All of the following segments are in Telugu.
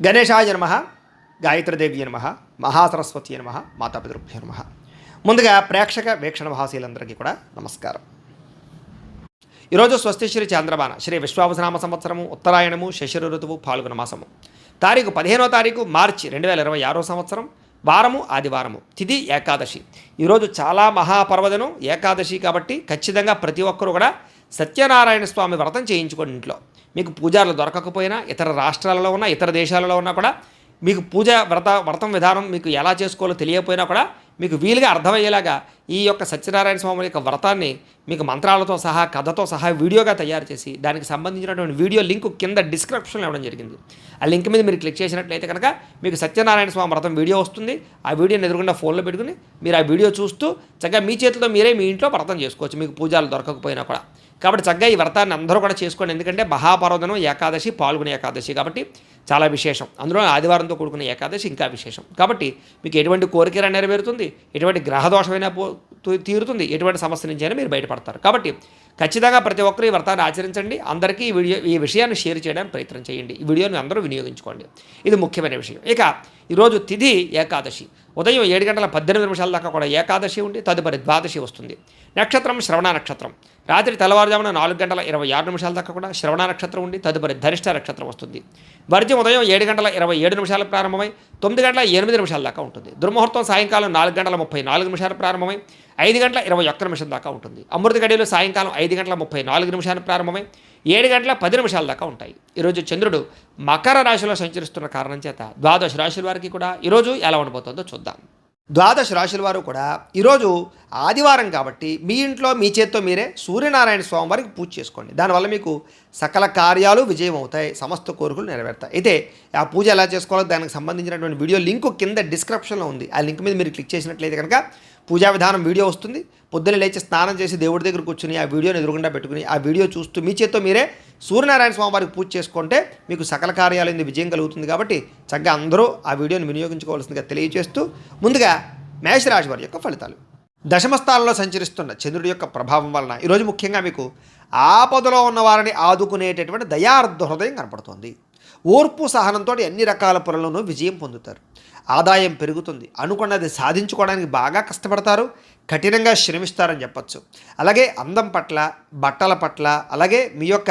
గణేశాయ నమః, గాయత్రీదేవి నమః, మహాసరస్వతి నమః, మాతాపితృభ్యో నమః. ముందుగా ప్రేక్షక వీక్షణ భాషలందరికీ కూడా నమస్కారం. ఈరోజు స్వస్తి శ్రీ చంద్రబాణ శ్రీ విశ్వావసనామ సంవత్సరము ఉత్తరాయణము శశిర ఋతువు పాల్గొన మాసము తారీఖు 15వ మార్చి 2026 సంవత్సరం వారము ఆదివారము తిథి ఏకాదశి. ఈరోజు చాలా మహాపర్వదనం ఏకాదశి కాబట్టి ఖచ్చితంగా ప్రతి ఒక్కరూ కూడా సత్యనారాయణ స్వామి వ్రతం చేయించుకోండి ఇంట్లో. మీకు పూజారులు దొరకకపోయినా ఇతర రాష్ట్రాలలో ఉన్న ఇతర దేశాలలో ఉన్నా కూడా మీకు వ్రతం విధానం మీకు ఎలా చేసుకోవాలో తెలియకపోయినా కూడా మీకు వీలుగా అర్థమయ్యేలాగా ఈ యొక్క సత్యనారాయణ స్వామి యొక్క వ్రతాన్ని మీకు మంత్రాలతో సహా కథతో సహా వీడియోగా తయారు చేసి దానికి సంబంధించినటువంటి వీడియో లింక్ కింద డిస్క్రిప్షన్లో ఇవ్వడం జరిగింది. ఆ లింక్ మీద మీరు క్లిక్ చేసినట్లయితే కనుక మీకు సత్యనారాయణ స్వామి వ్రతం వీడియో వస్తుంది. ఆ వీడియోని ఎదురుకుండా ఫోన్లో పెట్టుకుని మీరు ఆ వీడియో చూస్తూ చక్కగా మీ చేతితో మీరే మీ ఇంట్లో వ్రతం చేసుకోవచ్చు, మీకు పూజలు దొరకకపోయినా కూడా. కాబట్టి చక్కగా ఈ వ్రతాన్ని అందరూ కూడా చేసుకోండి. ఎందుకంటే మహాపర్వదనం ఏకాదశి పాల్గొనే ఏకాదశి కాబట్టి చాలా విశేషం. అందులో ఆదివారంతో కూడుకున్న ఏకాదశి ఇంకా విశేషం. కాబట్టి మీకు ఎటువంటి కోరిక నెరవేరుతుంది, ఎటువంటి గ్రహదోషమైనా తీరుతుంది, ఎటువంటి సమస్య నుంచి అయినా మీరు బయటపడతారు. కాబట్టి ఖచ్చితంగా ప్రతి ఒక్కరు ఈ వ్రతాన్ని ఆచరించండి. అందరికీ ఈ విషయాన్ని షేర్ చేయడానికి ప్రయత్నం చేయండి. ఈ వీడియోని అందరూ వినియోగించుకోండి. ఇది ముఖ్యమైన విషయం. ఇక ఈరోజు తిథి ఏకాదశి. ఉదయం 7:18 దాకా కూడా ఏకాదశి ఉండి తదుపరి ద్వాదశి వస్తుంది. నక్షత్రం శ్రవణ నక్షత్రం. రాత్రి తెల్లవారుజామున 4:26 దాకా కూడా శ్రవణ నక్షత్రం ఉండి తదుపరి ధనిష్ట నక్షత్రం వస్తుంది. వర్జ్యం ఉదయం 7:27 ప్రారంభమై 9:08 దాకా ఉంటుంది. దుర్ముహూర్తం సాయంకాలం 4:34 ప్రారంభమై 5:21 దాకా ఉంటుంది. అమృత గడియలు సాయంకాలం 5:34 ప్రారంభమై 7:10 దాకా ఉంటాయి. ఈరోజు చంద్రుడు మకర రాశిలో సంచరిస్తున్న కారణం చేత ద్వాదశ రాశుల వారికి కూడా ఈరోజు ఎలా ఉండబోతుందో చూద్దాం. ద్వాదశ రాశుల వారు కూడా ఈరోజు ఆదివారం కాబట్టి మీ ఇంట్లో మీ చేత్తో మీరే సూర్యనారాయణ స్వామి వారికి పూజ చేసుకోండి. దానివల్ల మీకు సకల కార్యాలు విజయం అవుతాయి, సమస్త కోరికలు నెరవేరుతాయి. అయితే ఆ పూజ ఎలా చేసుకోవాలో దానికి సంబంధించినటువంటి వీడియో లింక్ కింద డిస్క్రిప్షన్లో ఉంది. ఆ లింక్ మీద మీరు క్లిక్ చేసినట్లయితే కనుక పూజా విధానం వీడియో వస్తుంది. పొద్దున్న లేచి స్నానం చేసి దేవుడి దగ్గర కూర్చుని ఆ వీడియోని ఎదురుగుండా పెట్టుకుని ఆ వీడియో చూస్తూ మీ చేత్తో మీరే సూర్యనారాయణ స్వామి వారికి పూజ చేసుకుంటే మీకు సకల కార్యాలైంది విజయం కలుగుతుంది. కాబట్టి చక్కగా అందరూ ఆ వీడియోని వినియోగించుకోవాల్సిందిగా తెలియజేస్తూ ముందుగా మేషరాశి వారి యొక్క ఫలితాలు. దశమస్థానంలో సంచరిస్తున్న చంద్రుడి యొక్క ప్రభావం వలన ఈరోజు ముఖ్యంగా మీకు ఆపదలో ఉన్న వారిని ఆదుకునేటటువంటి దయార్ధ హృదయం కనపడుతుంది. ఓర్పు సహనంతో అన్ని రకాల పనులను విజయం పొందుతారు. ఆదాయం పెరుగుతుంది. అనుకున్నది సాధించుకోవడానికి బాగా కష్టపడతారు, కఠినంగా శ్రమిస్తారని చెప్పచ్చు. అలాగే అందం పట్ల, బట్టల పట్ల, అలాగే మీ యొక్క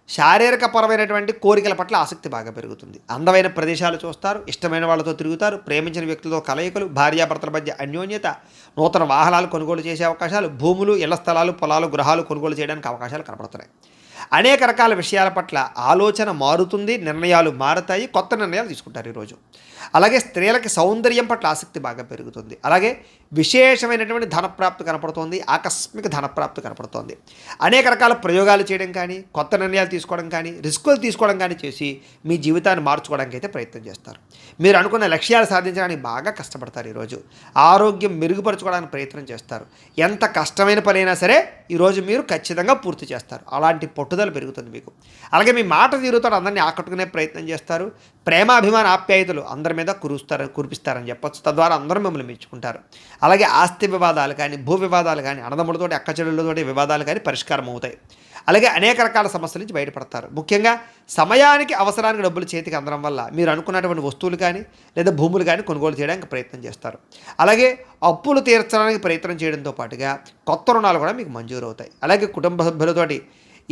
శారీరకపరమైనటువంటి కోరికల పట్ల ఆసక్తి బాగా పెరుగుతుంది. అందమైన ప్రదేశాలు చూస్తారు, ఇష్టమైన వాళ్ళతో తిరుగుతారు, ప్రేమించిన వ్యక్తులతో కలయికలు, భార్యాభర్తల మధ్య అన్యోన్యత, నూతన వాహనాలు కొనుగోలు చేసే అవకాశాలు, భూములు, ఇళ్ల స్థలాలు, పొలాలు, గృహాలు కొనుగోలు చేయడానికి అవకాశాలు కనపడుతున్నాయి. అనేక రకాల విషయాల పట్ల ఆలోచన మారుతుంది, నిర్ణయాలు మారుతాయి, కొత్త నిర్ణయాలు తీసుకుంటారు ఈరోజు. అలాగే స్త్రీలకి సౌందర్యం పట్ల ఆసక్తి బాగా పెరుగుతుంది. అలాగే విశేషమైనటువంటి ధనప్రాప్తి కనపడుతోంది, ఆకస్మిక ధనప్రాప్తి కనపడుతోంది. అనేక రకాల ప్రయోగాలు చేయడం కానీ, కొత్త నిర్ణయాలు తీసుకోవడం కానీ, రిస్కులు తీసుకోవడం కానీ చేసి మీ జీవితాన్ని మార్చుకోవడానికి అయితే ప్రయత్నం చేస్తారు. మీరు అనుకున్న లక్ష్యాలు సాధించడానికి బాగా కష్టపడతారు ఈరోజు. ఆరోగ్యం మెరుగుపరచుకోవడానికి ప్రయత్నం చేస్తారు. ఎంత కష్టమైన పనైనా సరే ఈరోజు మీరు ఖచ్చితంగా పూర్తి చేస్తారు. అలాంటి పట్టుదల పెరుగుతుంది మీకు. అలాగే మీ మాట తీరుతో అందరినీ ఆకట్టుకునే ప్రయత్నం చేస్తారు. ప్రేమాభిమాన ఆప్యాయతలు అందరి మీద కురిపిస్తారని చెప్పచ్చు. తద్వారా అందరూ మిమ్మల్ని మెచ్చుకుంటారు. అలాగే ఆస్తి వివాదాలు కానీ, భూ వివాదాలు కానీ, అన్నదమ్ములతోటి అక్కచెల్లెళ్ళతోటి వివాదాలు కానీ పరిష్కారం అవుతాయి. అలాగే అనేక రకాల సమస్యల నుంచి బయటపడతారు. ముఖ్యంగా సమయానికి అవసరానికి డబ్బులు చేతికి అందడం వల్ల మీరు అనుకున్నటువంటి వస్తువులు కానీ లేదా భూములు కానీ కొనుగోలు చేయడానికి ప్రయత్నం చేస్తారు. అలాగే అప్పులు తీర్చడానికి ప్రయత్నం చేయడంతో పాటుగా కొత్త రుణాలు కూడా మీకు మంజూరు అవుతాయి. అలాగే కుటుంబ సభ్యులతోటి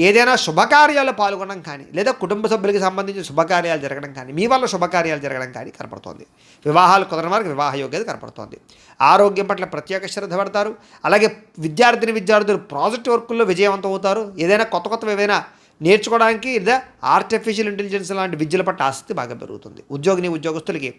ఏదైనా శుభకార్యాలు పాల్గొనడం కానీ లేదా కుటుంబ సభ్యులకి సంబంధించిన శుభకార్యాలు జరగడం కానీ, మీ వల్ల శుభకార్యాలు జరగడం కానీ కనపడుతోంది. వివాహాలు కుదరని వారికి వివాహ యోగ్యత కనపడుతోంది. ఆరోగ్యం పట్ల ప్రత్యేక శ్రద్ధ పడతారు. అలాగే విద్యార్థులు ప్రాజెక్ట్ వర్కుల్లో విజయవంతం అవుతారు. ఏదైనా కొత్తవి ఏవైనా నేర్చుకోవడానికి లేదా ఆర్టిఫిషియల్ ఇంటెలిజెన్స్ లాంటి విద్యల పట్ల ఆసక్తి బాగా పెరుగుతుంది. ఉద్యోగస్తులకి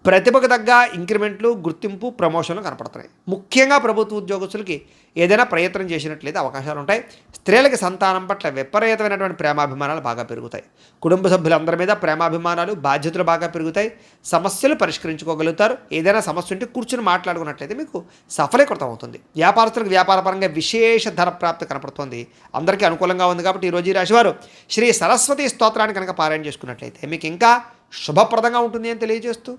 ప్రతిభకు తగ్గ ఇంక్రిమెంట్లు, గుర్తింపు, ప్రమోషన్లు కనపడుతున్నాయి. ముఖ్యంగా ప్రభుత్వ ఉద్యోగస్తులకి ఏదైనా ప్రయత్నం చేసినట్లయితే అవకాశాలు ఉంటాయి. స్త్రీలకి సంతానం పట్ల విపరీతమైనటువంటి ప్రేమాభిమానాలు బాగా పెరుగుతాయి. కుటుంబ సభ్యులందరి మీద ప్రేమాభిమానాలు, బాధ్యతలు బాగా పెరుగుతాయి. సమస్యలు పరిష్కరించుకోగలుగుతారు. ఏదైనా సమస్య ఉంటే కూర్చుని మాట్లాడుకున్నట్లయితే మీకు సఫలీకృతం అవుతుంది. వ్యాపారస్తులకు వ్యాపారపరంగా విశేష ధన ప్రాప్తి కనపడుతుంది. అందరికీ అనుకూలంగా ఉంది. కాబట్టి ఈరోజు ఈ రాశివారు శ్రీ సరస్వతి స్తోత్రాన్ని కనుక పారాయణ చేసుకున్నట్లయితే మీకు ఇంకా శుభప్రదంగా ఉంటుంది అని తెలియజేస్తూ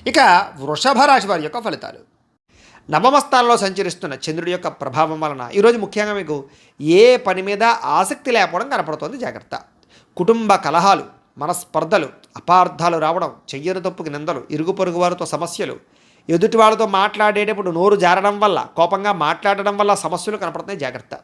ఇక వృషభ రాశి వారి యొక్క ఫలితాలు. నవమ స్థానంలో సంచరిస్తున్న చంద్రుడి యొక్క ప్రభావం వలన ఈరోజు ముఖ్యంగా మీకు ఏ పని మీద ఆసక్తి లేకపోవడం కనపడుతోంది. జాగ్రత్త. కుటుంబ కలహాలు, మనస్పర్ధలు, అపార్థాలు రావడం, చెయ్యని తప్పుకి నిందలు, ఇరుగు పొరుగు వారితో సమస్యలు, ఎదుటి వాళ్ళతో మాట్లాడేటప్పుడు నోరు జారడం వల్ల, కోపంగా మాట్లాడడం వల్ల సమస్యలు కనపడుతున్నాయి, జాగ్రత్త.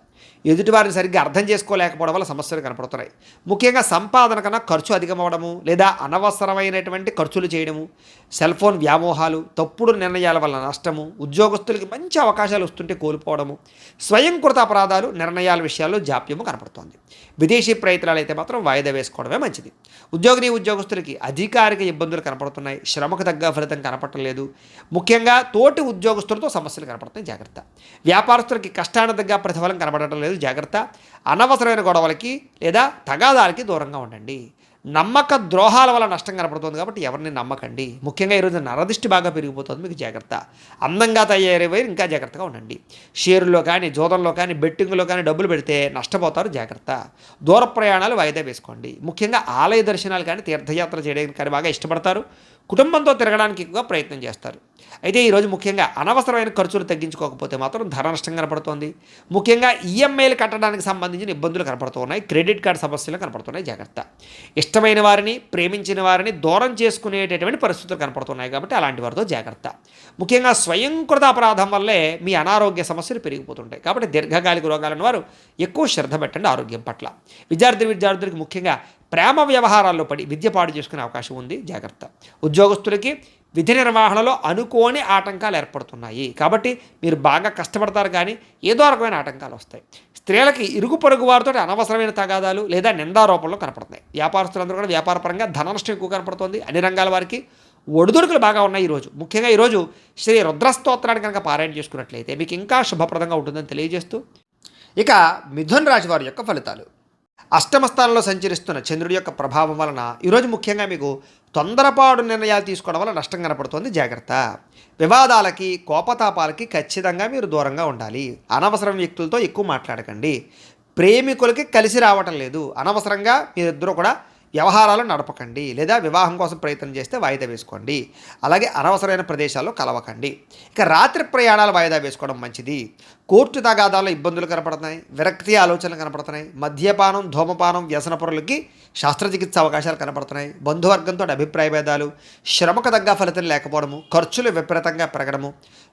ఎదుటివారిని సరిగ్గా అర్థం చేసుకోలేకపోవడం వల్ల సమస్యలు కనపడుతున్నాయి. ముఖ్యంగా సంపాదన కన్నా ఖర్చు అధికమవడము, లేదా అనవసరమైనటువంటి ఖర్చులు చేయడము, సెల్ ఫోన్ వ్యామోహాలు, తప్పుడు నిర్ణయాల వల్ల నష్టము, ఉద్యోగస్తులకి మంచి అవకాశాలు వస్తుంటే కోల్పోవడము, స్వయంకృత అపరాధాలు, నిర్ణయాల విషయాల్లో జాప్యము కనపడుతోంది. విదేశీ ప్రయత్నాలు అయితే మాత్రం వాయిదా వేసుకోవడమే మంచిది. ఉద్యోగస్తులకి అధికారిక ఇబ్బందులు కనపడుతున్నాయి, శ్రమకు తగ్గ ఫలితం కనపడలేదు. ముఖ్యంగా తోటి ఉద్యోగస్తులతో సమస్యలు కనపడుతున్నాయి, జాగ్రత్త. వ్యాపారస్తులకి కష్టానికి తగ్గ ప్రతిఫలం కనపడటం లేదు, జాగ్రత్త. అనవసరమైన గొడవలకి లేదా తగాదాలకి దూరంగా ఉండండి. నమ్మక ద్రోహాల వల్ల నష్టం కనపడుతుంది కాబట్టి ఎవరిని నమ్మకండి. ముఖ్యంగా ఈరోజు నరదిష్టి బాగా పెరిగిపోతుంది, మీకు జాగ్రత్త. అందంగా తయారయ్యే ఇంకా జాగ్రత్తగా ఉండండి. షేరుల్లో కానీ, జోదంలో కానీ, బెట్టింగ్లో కానీ డబ్బులు పెడితే నష్టపోతారు, జాగ్రత్త. దూర ప్రయాణాలు వాయిదా వేసుకోండి. ముఖ్యంగా ఆలయ దర్శనాలు కానీ, తీర్థయాత్ర చేయడానికి కానీ బాగా ఇష్టపడతారు. కుటుంబంతో తిరగడానికి ఎక్కువగా ప్రయత్నం చేస్తారు. అయితే ఈరోజు ముఖ్యంగా అనవసరమైన ఖర్చులు తగ్గించుకోకపోతే మాత్రం ధన నష్టం కనపడుతోంది. ముఖ్యంగా ఈఎంఐలు కట్టడానికి సంబంధించిన ఇబ్బందులు కనపడుతున్నాయి, క్రెడిట్ కార్డు సమస్యలు కనపడుతున్నాయి, జాగ్రత్త. ఇష్టమైన వారిని, ప్రేమించిన వారిని దూరం చేసుకునేటటువంటి పరిస్థితులు కనపడుతున్నాయి కాబట్టి అలాంటి వారితో జాగ్రత్త. ముఖ్యంగా స్వయంకృత అపరాధం వల్లే మీ అనారోగ్య సమస్యలు పెరిగిపోతుంటాయి కాబట్టి దీర్ఘకాలిక రోగాలను వారు ఎక్కువ శ్రద్ధ పెట్టండి ఆరోగ్యం పట్ల. విద్యార్థులకు ముఖ్యంగా ప్రేమ వ్యవహారాల్లో పడి విద్య పాడు చేసుకునే అవకాశం ఉంది, జాగ్రత్త. ఉద్యోగస్తులకి విధి నిర్వహణలో అనుకోని ఆటంకాలు ఏర్పడుతున్నాయి కాబట్టి మీరు బాగా కష్టపడతారు కానీ ఏదో రకమైన ఆటంకాలు వస్తాయి. స్త్రీలకి ఇరుగు పొరుగు వారితో అనవసరమైన తగాదాలు లేదా నిందారోపణలు కనపడుతున్నాయి. వ్యాపారస్తులందరూ కూడా వ్యాపారపరంగా ధన నష్టం ఎక్కువ కనపడుతుంది. అన్ని రంగాల వారికి ఒడిదుడుకులు బాగా ఉన్నాయి ఈరోజు. ముఖ్యంగా ఈరోజు శ్రీ రుద్రస్తోత్రాన్ని కనుక పారాయణ చేసుకున్నట్లయితే మీకు ఇంకా శుభప్రదంగా ఉంటుందని తెలియజేస్తూ, ఇక మిథున రాశి వారి యొక్క ఫలితాలు. అష్టమ స్థానంలో సంచరిస్తున్న చంద్రుడి యొక్క ప్రభావం వలన ఈరోజు ముఖ్యంగా మీకు తొందరపాటు నిర్ణయాలు తీసుకోవడం వల్ల నష్టం కనపడుతుంది, జాగ్రత్త. వివాదాలకి, కోపతాపాలకి ఖచ్చితంగా మీరు దూరంగా ఉండాలి. అనవసరం వ్యక్తులతో ఎక్కువ మాట్లాడకండి. ప్రేమికులకి కలిసి రావటం లేదు, అనవసరంగా మీరిద్దరూ కూడా వ్యవహారాలు నడపకండి. లేదా వివాహం కోసం ప్రయత్నం చేస్తే వాయిదా వేసుకోండి. అలాగే అనవసరమైన ప్రదేశాల్లో కలవకండి. ఇక రాత్రి ప్రయాణాలు వాయిదా వేసుకోవడం మంచిది. కోర్టు తగాదాల్లో ఇబ్బందులు కనపడుతున్నాయి, విరక్తి ఆలోచనలు కనపడుతున్నాయి. మద్యపానం, ధూమపానం, వ్యసన పరులకి శస్త్రచికిత్స అవకాశాలు కనపడుతున్నాయి. బంధువర్గంతో అభిప్రాయ భేదాలు, శ్రమకు తగ్గ ఫలితం లేకపోవడము, ఖర్చులు విపరీతంగా పెరగడము,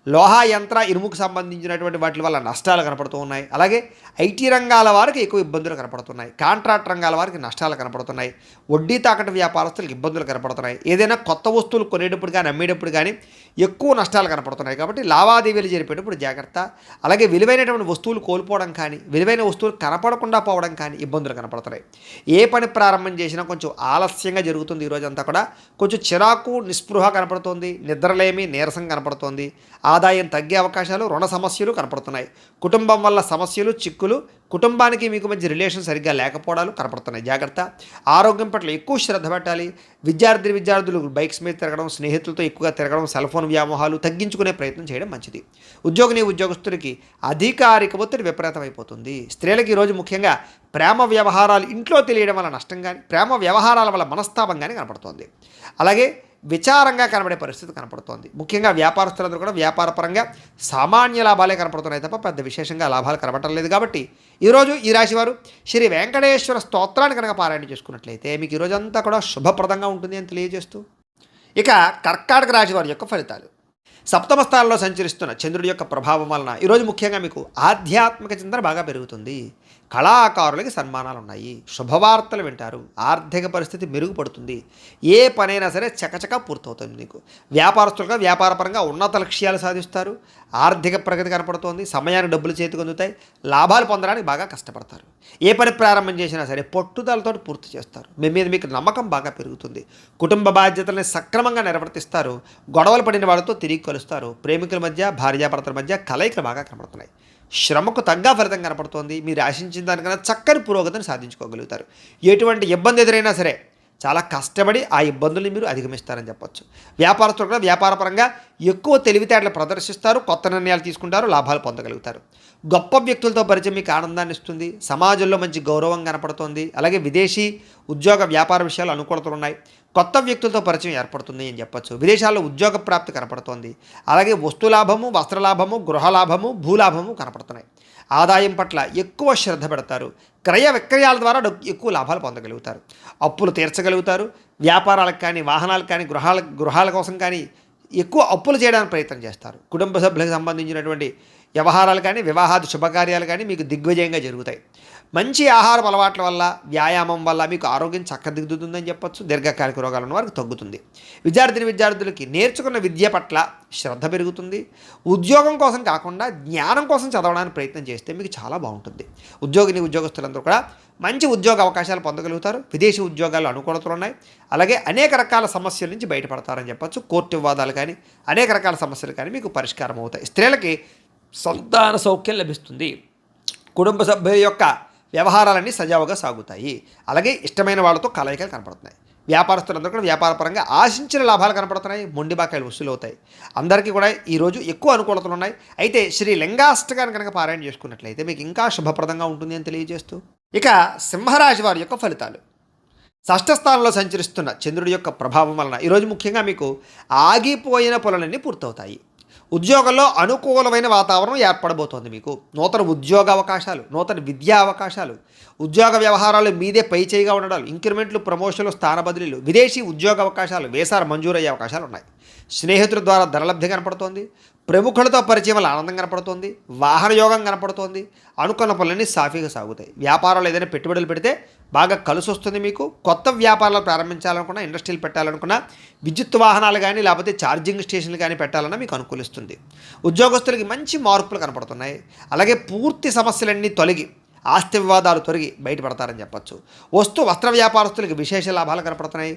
లోహ యంత్ర ఇనుముకు సంబంధించినటువంటి వాటి వల్ల నష్టాలు కనపడుతూ ఉన్నాయి. అలాగే ఐటీ రంగాల వారికి ఎక్కువ ఇబ్బందులు కనపడుతున్నాయి. కాంట్రాక్ట్ రంగాల వారికి నష్టాలు కనపడుతున్నాయి. వడ్డీ తాకట్టు వ్యాపారస్తులకు ఇబ్బందులు కనపడుతున్నాయి. ఏదైనా కొత్త వస్తువులు కొనేటప్పుడు కానీ, అమ్మేటప్పుడు కానీ ఎక్కువ నష్టాలు కనపడుతున్నాయి కాబట్టి లావాదేవీలు జరిపేటప్పుడు జాగ్రత్త. అలాగే విలువైనటువంటి వస్తువులు కోల్పోవడం కానీ, విలువైన వస్తువులు కనపడకుండా పోవడం కానీ ఇబ్బందులు కనపడుతున్నాయి. ఏ పని ప్రారంభం చేసినా కొంచెం ఆలస్యంగా జరుగుతుంది. ఈరోజంతా కూడా కొంచెం చిరాకు, నిస్పృహ కనపడుతోంది. నిద్రలేమి, నీరసం కనపడుతోంది. ఆదాయం తగ్గే అవకాశాలు, రుణ సమస్యలు కనపడుతున్నాయి. కుటుంబం వల్ల సమస్యలు, చిక్కులు, కుటుంబానికి మీకు మధ్య రిలేషన్ సరిగ్గా లేకపోవడాలు కనపడుతున్నాయి, జాగ్రత్త. ఆరోగ్యం పట్ల ఎక్కువ శ్రద్ధ పెట్టాలి. విద్యార్థులు బైక్స్ మీద తిరగడం, స్నేహితులతో ఎక్కువగా తిరగడం, సెల్ ఫోన్ వ్యామోహాలు తగ్గించుకునే ప్రయత్నం చేయడం మంచిది. ఉద్యోగస్తులకి అధికారిక ఒత్తిడి విపరీతమైపోతుంది. స్త్రీలకు ఈరోజు ముఖ్యంగా ప్రేమ వ్యవహారాలు ఇంట్లో తెలియడం వల్ల నష్టం కానీ, ప్రేమ వ్యవహారాల వల్ల మనస్తాపం కానీ కనపడుతోంది. అలాగే విచారంగా కనబడే పరిస్థితి కనపడుతోంది. ముఖ్యంగా వ్యాపారస్తులందరూ కూడా వ్యాపారపరంగా సామాన్య లాభాలే కనపడుతున్నాయి తప్ప పెద్ద విశేషంగా లాభాలు కనబడటం లేదు. కాబట్టి ఈరోజు ఈ రాశివారు శ్రీ వెంకటేశ్వర స్తోత్రాన్ని కనుక పారాయణ చేసుకున్నట్లయితే మీకు ఈరోజంతా కూడా శుభప్రదంగా ఉంటుంది అని తెలియజేస్తూ, ఇక కర్కాటక రాశి వారి యొక్క ఫలితాలు. సప్తమ స్థానంలో సంచరిస్తున్న చంద్రుడి యొక్క ప్రభావం వలన ఈరోజు ముఖ్యంగా మీకు ఆధ్యాత్మిక చింతన బాగా పెరుగుతుంది. కళాకారులకి సన్మానాలు ఉన్నాయి. శుభవార్తలు వింటారు. ఆర్థిక పరిస్థితి మెరుగుపడుతుంది. ఏ పనైనా సరే చకచకా పూర్తవుతుంది. మీకు వ్యాపారస్తులుగా వ్యాపారపరంగా ఉన్నత లక్ష్యాలు సాధిస్తారు. ఆర్థిక ప్రగతి కనపడుతోంది. సమయానికి డబ్బులు చేతికి అందుతాయి. లాభాలు పొందడానికి బాగా కష్టపడతారు. ఏ పని ప్రారంభం చేసినా సరే పట్టుదలతో పూర్తి చేస్తారు. మీ మీద మీకు నమ్మకం బాగా పెరుగుతుంది. కుటుంబ బాధ్యతల్ని సక్రమంగా నిర్వర్తిస్తారు. గొడవలు పడిన వాళ్ళతో తిరిగి కలుస్తారు. ప్రేమికుల మధ్య, భార్యాభర్తల మధ్య కలయికలు బాగా కనపడుతున్నాయి. శ్రమకు తగ్గ ఫలితం కనపడుతోంది. మీరు ఆశించిన దానికన్నా చక్కని పురోగతిని సాధించుకోగలుగుతారు. ఎటువంటి ఇబ్బంది ఎదురైనా సరే చాలా కష్టపడి ఆ ఇబ్బందుల్ని మీరు అధిగమిస్తారని చెప్పొచ్చు. వ్యాపారస్తులు కూడా వ్యాపారపరంగా ఎక్కువ తెలివితేటలు ప్రదర్శిస్తారు. కొత్త నిర్ణయాలు తీసుకుంటారు. లాభాలు పొందగలుగుతారు. గొప్ప వ్యక్తులతో పరిచయం మీకు ఆనందాన్ని ఇస్తుంది. సమాజంలో మంచి గౌరవం కనపడుతోంది. అలాగే విదేశీ ఉద్యోగ వ్యాపార విషయాలు అనుకూలతలు ఉన్నాయి. కొత్త వ్యక్తులతో పరిచయం ఏర్పడుతుంది అని చెప్పొచ్చు. విదేశాల్లో ఉద్యోగ ప్రాప్తి కనపడుతోంది. అలాగే వస్తులాభము, వస్త్రలాభము, గృహలాభము, భూలాభము కనపడుతున్నాయి. ఆదాయం పట్ల ఎక్కువ శ్రద్ధ పెడతారు. క్రయ విక్రయాల ద్వారా ఎక్కువ లాభాలు పొందగలుగుతారు. అప్పులు తీర్చగలుగుతారు. వ్యాపారాలకు కానీ, వాహనాలకు కానీ, గృహాల కోసం కానీ ఎక్కువ అప్పులు చేయడానికి ప్రయత్నం చేస్తారు. కుటుంబ సభ్యులకు సంబంధించినటువంటి వ్యవహారాలు కానీ, వివాహాది శుభకార్యాలు కానీ మీకు దిగ్విజయంగా జరుగుతాయి. మంచి ఆహారపు అలవాట్ల వల్ల, వ్యాయామం వల్ల మీకు ఆరోగ్యం చక్కదిద్దుతుందని చెప్పొచ్చు. దీర్ఘకాలిక రోగాలు ఉన్న వారికి తగ్గుతుంది. విద్యార్థులకి నేర్చుకున్న విద్య పట్ల శ్రద్ధ పెరుగుతుంది. ఉద్యోగం కోసం కాకుండా జ్ఞానం కోసం చదవడానికి ప్రయత్నం చేస్తే మీకు చాలా బాగుంటుంది. ఉద్యోగస్తులందరూ కూడా మంచి ఉద్యోగ అవకాశాలు పొందగలుగుతారు. విదేశీ ఉద్యోగాలు అనుకూలతలు ఉన్నాయి. అలాగే అనేక రకాల సమస్యల నుంచి బయటపడతారని చెప్పొచ్చు. కోర్టు వివాదాలు కానీ, అనేక రకాల సమస్యలు కానీ మీకు పరిష్కారం అవుతాయి. స్త్రీలకి సంతాన సౌఖ్యం లభిస్తుంది. కుటుంబ సభ్యుల యొక్క వ్యవహారాలన్నీ సజావుగా సాగుతాయి. అలాగే ఇష్టమైన వాళ్ళతో కలయికలు కనపడుతున్నాయి. వ్యాపారస్తులందరూ కూడా వ్యాపారపరంగా ఆశించిన లాభాలు కనపడుతున్నాయి. మొండి బాకాయలు వసూలు అవుతాయి. అందరికీ కూడా ఈరోజు ఎక్కువ అనుకూలతలు ఉన్నాయి. అయితే శ్రీ లింగాష్టకాన్ని కనుక పారాయణ చేసుకున్నట్లయితే మీకు ఇంకా శుభప్రదంగా ఉంటుంది అని తెలియజేస్తూ, ఇక సింహరాశి వారి యొక్క ఫలితాలు. షష్ఠస్థానంలో సంచరిస్తున్న చంద్రుడి యొక్క ప్రభావం వలన ఈరోజు ముఖ్యంగా మీకు ఆగిపోయిన పనులన్నీ పూర్తవుతాయి. ఉద్యోగంలో అనుకూలమైన వాతావరణం ఏర్పడబోతోంది. మీకు నూతన ఉద్యోగ అవకాశాలు, నూతన విద్యా అవకాశాలు, ఉద్యోగ వ్యవహారాలు మీదే పై చేయిగా ఉండడాలు, ఇంక్రిమెంట్లు, ప్రమోషన్లు, స్థాన బదిలీలు, విదేశీ ఉద్యోగ అవకాశాలు, వేసాలు మంజూరయ్యే అవకాశాలు ఉన్నాయి. స్నేహితుల ద్వారా ధనలబ్ధి కనపడుతోంది. ప్రముఖులతో పరిచయం వల్ల ఆనందం కనపడుతోంది. వాహన యోగం కనపడుతోంది. అనుకున్న పనులన్నీ సాఫీగా సాగుతాయి. వ్యాపారాలు ఏదైనా పెట్టుబడులు పెడితే బాగా కలిసి వస్తుంది. మీకు కొత్త వ్యాపారాలు ప్రారంభించాలనుకున్నా, ఇండస్ట్రీలు పెట్టాలనుకున్నా, విద్యుత్ వాహనాలు కానీ లేకపోతే ఛార్జింగ్ స్టేషన్లు కానీ పెట్టాలన్నా మీకు అనుకూలిస్తుంది. ఉద్యోగస్తులకి మంచి మార్పులు కనపడుతున్నాయి. అలాగే పూర్తి సమస్యలన్నీ తొలగి, ఆస్తి వివాదాలు తొలగి బయటపడతారని చెప్పచ్చు. వస్త్ర వ్యాపారస్తులకి విశేష లాభాలు కనపడుతున్నాయి.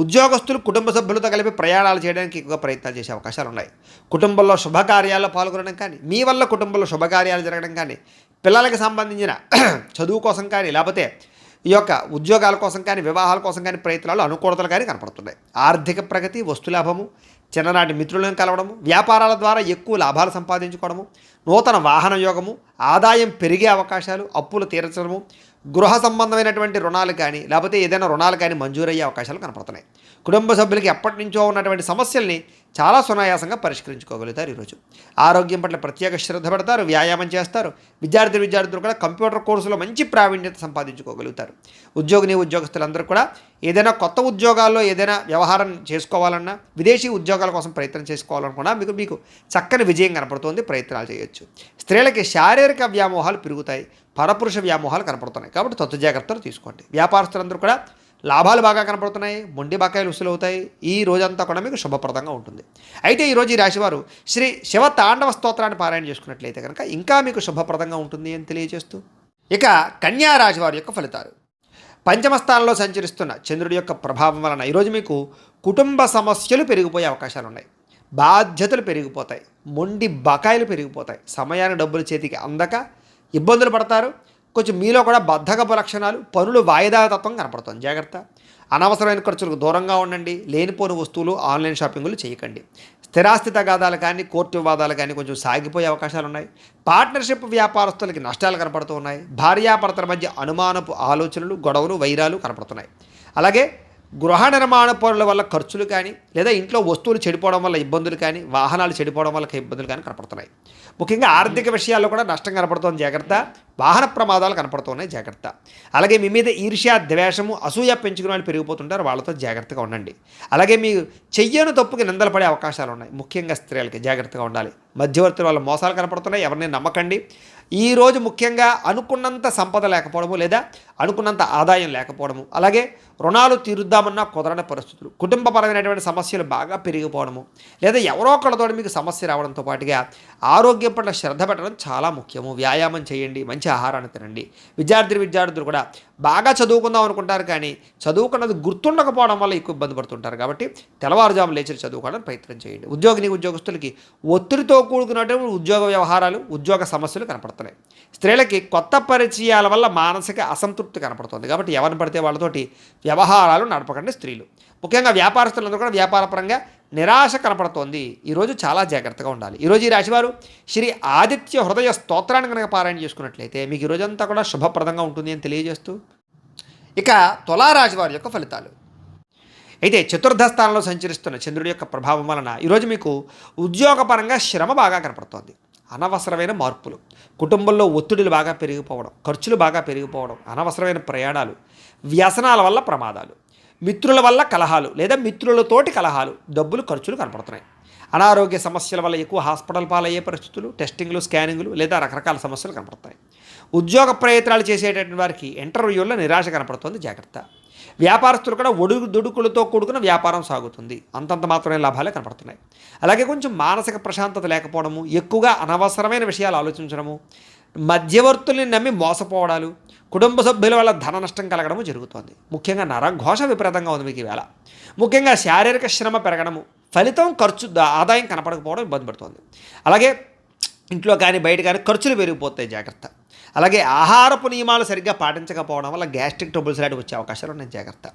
ఉద్యోగస్తులు కుటుంబ సభ్యులతో కలిపి ప్రయాణాలు చేయడానికి ఎక్కువ ప్రయత్నాలు చేసే అవకాశాలు ఉన్నాయి. కుటుంబంలో శుభకార్యాల్లో పాల్గొనడం కానీ, మీ వల్ల కుటుంబంలో శుభకార్యాలు జరగడం కానీ, పిల్లలకు సంబంధించిన చదువు కోసం కానీ, లేకపోతే ఈ యొక్క ఉద్యోగాల కోసం కానీ, వివాహాల కోసం కానీ ప్రయత్నాలు అనుకూలతలు కానీ కనపడుతున్నాయి. ఆర్థిక ప్రగతి, వస్తులాభము, చిన్ననాటి మిత్రులను కలవడము, వ్యాపారాల ద్వారా ఎక్కువ లాభాలు సంపాదించుకోవడము, నూతన వాహన యోగము, ఆదాయం పెరిగే అవకాశాలు, అప్పులు తీర్చడము, గృహ సంబంధమైనటువంటి రుణాలు కానీ లేకపోతే ఏదైనా రుణాలు కానీ మంజూరయ్యే అవకాశాలు కనపడుతున్నాయి. కుటుంబ సభ్యులకి ఎప్పటి నుంచో ఉన్నటువంటి సమస్యల్ని చాలా సునాయాసంగా పరిష్కరించుకోగలుగుతారు. ఈరోజు ఆరోగ్యం పట్ల ప్రత్యేక శ్రద్ధ పెడతారు. వ్యాయామం చేస్తారు. విద్యార్థులు కూడా కంప్యూటర్ కోర్సులో మంచి ప్రావీణ్యత సంపాదించుకోగలుగుతారు. ఉద్యోగస్తులందరూ కూడా ఏదైనా కొత్త ఉద్యోగాల్లో ఏదైనా వ్యవహారం చేసుకోవాలన్నా, విదేశీ ఉద్యోగాల కోసం ప్రయత్నం చేసుకోవాలనుకున్నా మీకు చక్కని విజయం కనపడుతుంది. ప్రయత్నాలు చేయొచ్చు. స్త్రీలకి శారీరక వ్యామోహాలు పెరుగుతాయి. పరపురుష వ్యామోహాలు కనపడుతున్నాయి. కాబట్టి తత్వ జాగ్రత్తలు తీసుకోండి. వ్యాపారస్తులందరూ కూడా లాభాలు బాగా కనపడుతున్నాయి. మొండి బకాయిలు వసూలు అవుతాయి. ఈ రోజంతా కూడా మీకు శుభప్రదంగా ఉంటుంది. అయితే ఈరోజు ఈ రాశివారు శ్రీ శివ తాండవ స్తోత్రాన్ని పారాయణ చేసుకున్నట్లయితే కనుక ఇంకా మీకు శుభప్రదంగా ఉంటుంది అని తెలియజేస్తూ, ఇక కన్యా రాశి వారి యొక్క ఫలితాలు. పంచమ స్థానంలో సంచరిస్తున్న చంద్రుడి యొక్క ప్రభావం వలన ఈరోజు మీకు కుటుంబ సమస్యలు పెరిగిపోయే అవకాశాలు ఉన్నాయి. బాధ్యతలు పెరిగిపోతాయి. మొండి బకాయిలు పెరిగిపోతాయి. సమయానికి డబ్బులు చేతికి అందక ఇబ్బందులు పడతారు. కొంచెం మీలో కూడా బద్ధకపు లక్షణాలు, పనులు వాయిదా తత్వం కనపడుతుంది. జాగ్రత్త. అనవసరమైన ఖర్చులకు దూరంగా ఉండండి. లేనిపోని వస్తువులు, ఆన్లైన్ షాపింగులు చేయకండి. స్థిరాస్తి తగాదాలు కానీ, కోర్టు వివాదాలు కానీ కొంచెం సాగిపోయే అవకాశాలు ఉన్నాయి. పార్ట్నర్షిప్ వ్యాపారస్తులకి నష్టాలు కనపడుతూ ఉన్నాయి. భార్యాభర్తల మధ్య అనుమానపు ఆలోచనలు, గొడవలు, వైరాలు కనపడుతున్నాయి. అలాగే గృహ నిర్మాణ పనుల వల్ల ఖర్చులు కానీ, లేదా ఇంట్లో వస్తువులు చెడిపోవడం వల్ల ఇబ్బందులు కానీ, వాహనాలు చెడిపోవడం వల్ల ఇబ్బందులు కానీ కనపడుతున్నాయి. ముఖ్యంగా ఆర్థిక విషయాల్లో కూడా నష్టం కనపడుతోంది. జాగ్రత్త. వాహన ప్రమాదాలు కనపడుతున్నాయి. జాగ్రత్త. అలాగే మీ మీద ఈర్ష్య, ద్వేషము, అసూయ పెంచుకునే వాళ్ళు పెరిగిపోతుంటారు. వాళ్ళతో జాగ్రత్తగా ఉండండి. అలాగే మీరు చెయ్యని తప్పుకి నిందలు పడే అవకాశాలు ఉన్నాయి. ముఖ్యంగా స్త్రీలకి జాగ్రత్తగా ఉండాలి. మధ్యవర్తుల వల్ల మోసాలు కనపడుతున్నాయి. ఎవరిని నమ్మకండి. ఈరోజు ముఖ్యంగా అనుకున్నంత సంపద లేకపోవడము, లేదా అనుకున్నంత ఆదాయం లేకపోవడము, అలాగే రుణాలు తీరుద్దామన్నా కుదరని పరిస్థితులు, కుటుంబపరమైనటువంటి సమస్యలు బాగా పెరిగిపోవడము, లేదా ఎవరో ఒకళ్ళతో మీకు సమస్య రావడంతో పాటుగా ఆరోగ్యం పట్ల శ్రద్ధ పెట్టడం చాలా ముఖ్యము. వ్యాయామం చేయండి. మంచి ఆహారాన్ని తినండి. విద్యార్థులు కూడా బాగా చదువుకుందాం అనుకుంటారు, కానీ చదువుకున్నది గుర్తుండకపోవడం వల్ల ఎక్కువ ఇబ్బంది పడుతుంటారు. కాబట్టి తెల్లవారుజాము లేచి చదువుకోవడానికి ప్రయత్నం చేయండి. ఉద్యోగస్తులకి ఒత్తిడితో కూడుకున్నటువంటి ఉద్యోగ వ్యవహారాలు, ఉద్యోగ సమస్యలు కనపడుతున్నాయి. స్త్రీలకి కొత్త పరిచయాల వల్ల మానసిక అసంతృప్తి కనపడుతుంది. కాబట్టి ఎవరిని పడితే వాళ్ళతోటి వ్యవహారాలు నడపకండి. స్త్రీలు ముఖ్యంగా వ్యాపారస్తులందరూ కూడా వ్యాపారపరంగా నిరాశ కనపడుతోంది. ఈరోజు చాలా జాగ్రత్తగా ఉండాలి. ఈరోజు ఈ రాశివారు శ్రీ ఆదిత్య హృదయ స్తోత్రాన్ని కనుక పారాయణ చేసుకున్నట్లయితే మీకు ఈరోజంతా కూడా శుభప్రదంగా ఉంటుంది అని తెలియజేస్తూ, ఇక తులారాశి వారి యొక్క ఫలితాలు. అయితే చతుర్థ స్థానంలో సంచరిస్తున్న చంద్రుడి యొక్క ప్రభావం వలన ఈరోజు మీకు ఉద్యోగపరంగా శ్రమ బాగా కనపడుతోంది. అనవసరమైన మార్పులు, కుటుంబంలో ఒత్తిడులు బాగా పెరిగిపోవడం, ఖర్చులు బాగా పెరిగిపోవడం, అనవసరమైన ప్రయాణాలు, వ్యసనాల వల్ల ప్రమాదాలు, మిత్రుల వల్ల కలహాలు లేదా మిత్రులతోటి కలహాలు, డబ్బులు ఖర్చులు కనపడుతున్నాయి. అనారోగ్య సమస్యల వల్ల ఎక్కువ హాస్పిటల్ పాలయ్యే పరిస్థితులు, టెస్టింగ్లు, స్కానింగ్లు లేదా రకరకాల సమస్యలు కనపడతాయి. ఉద్యోగ ప్రయత్నాలు చేసేటటువంటి వారికి ఇంటర్వ్యూల్లో నిరాశ కనపడుతుంది, జాగ్రత్త. వ్యాపారస్తులు కూడా ఒడుదుడుకులతో కూడుకున్న వ్యాపారం సాగుతుంది, అంతంత మాత్రమే లాభాలే కనపడుతున్నాయి. అలాగే కొంచెం మానసిక ప్రశాంతత లేకపోవడము, ఎక్కువగా అనవసరమైన విషయాలు ఆలోచించడము, మధ్యవర్తుల్ని నమ్మి మోసపోవడాలు, కుటుంబ సభ్యుల వల్ల ధన నష్టం కలగడము జరుగుతుంది. ముఖ్యంగా నరఘోష విపరీతంగా ఉంది మీకు ఈవేళ. ముఖ్యంగా శారీరక శ్రమ పెరగడము, ఫలితం ఖర్చు ఆదాయం కనపడకపోవడం ఇబ్బంది పడుతుంది. అలాగే ఇంట్లో కానీ బయట కానీ ఖర్చులు పెరిగిపోతాయి, జాగ్రత్త. అలాగే ఆహారపు నియమాలు సరిగ్గా పాటించకపోవడం వల్ల గ్యాస్ట్రిక్ ట్రబుల్స్ లాంటివి వచ్చే అవకాశాలు ఉన్నాయి, జాగ్రత్త.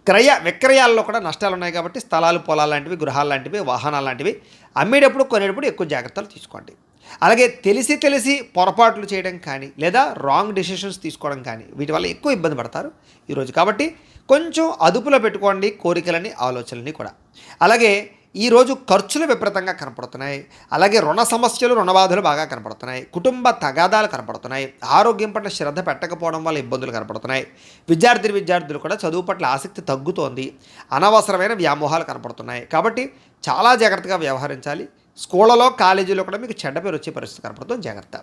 క్రయ విక్రయాల్లో కూడా నష్టాలు ఉన్నాయి కాబట్టి స్థలాలు, పొలాలు లాంటివి, గృహాలు లాంటివి, వాహనాలు లాంటివి అమ్మేటప్పుడు కొనేటప్పుడు ఎక్కువ జాగ్రత్తలు తీసుకోండి. అలాగే తెలిసి పొరపాట్లు చేయడం కానీ లేదా రాంగ్ డెసిషన్స్ తీసుకోవడం కానీ వీటి వల్ల ఎక్కువ ఇబ్బంది పడతారు ఈరోజు. కాబట్టి కొంచెం అదుపులో పెట్టుకోండి కోరికలని, ఆలోచనలని కూడా. అలాగే ఈరోజు ఖర్చులు విపరీతంగా కనపడుతున్నాయి. అలాగే రుణ సమస్యలు, రుణబాధలు బాగా కనపడుతున్నాయి. కుటుంబ తగాదాలు కనపడుతున్నాయి. ఆరోగ్యం పట్ల శ్రద్ధ పెట్టకపోవడం వల్ల ఇబ్బందులు కనపడుతున్నాయి. విద్యార్థులు కూడా చదువు పట్ల ఆసక్తి తగ్గుతోంది. అనవసరమైన వ్యామోహాలు కనపడుతున్నాయి. కాబట్టి చాలా జాగ్రత్తగా వ్యవహరించాలి. స్కూళ్ళలో, కాలేజీలో కూడా మీకు చెడ్డ పేరు వచ్చే పరిస్థితి కనపడుతుంది, జాగ్రత్త.